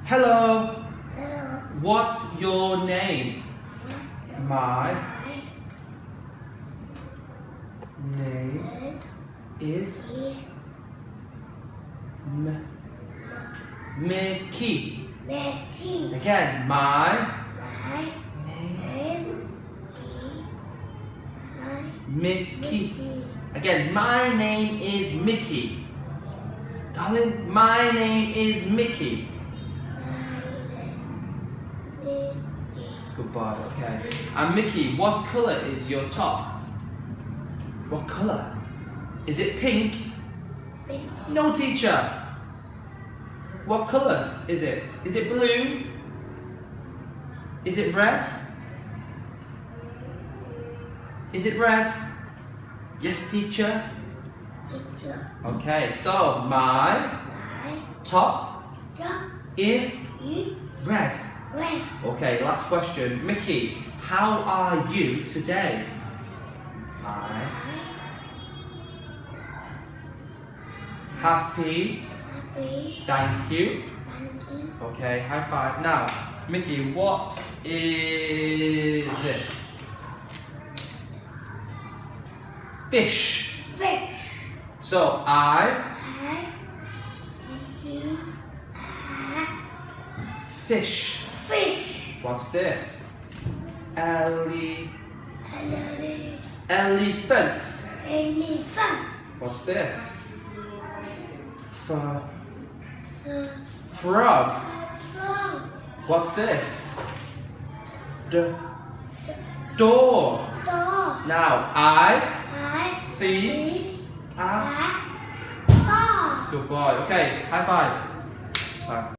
Hello. Hello. What's your name? My name is Mickey. Mickey. Again, my My name name Mickey. Again, my name is Mickey. Darling, my name is Mickey. Goodbye, okay. And Mickey, what colour is your top? What colour? Is it pink? Pink. No, teacher. What colour is it? Is it blue? Is it red? Is it red? Yes, teacher. Teacher. Okay, so my top is red. Red. Okay, last question. Mickey, how are you today? Hi. Happy. Happy. Thank you. Thank you. Okay, high five. Now, Mickey, what is this? Fish. Fish. So fish. Fish. What's this? Elephant. Elephant. Elephant. What's this? Frog. Frog. What's this? Door. Dog. Now, I see a dog. good boy. Okay, high five. Bye.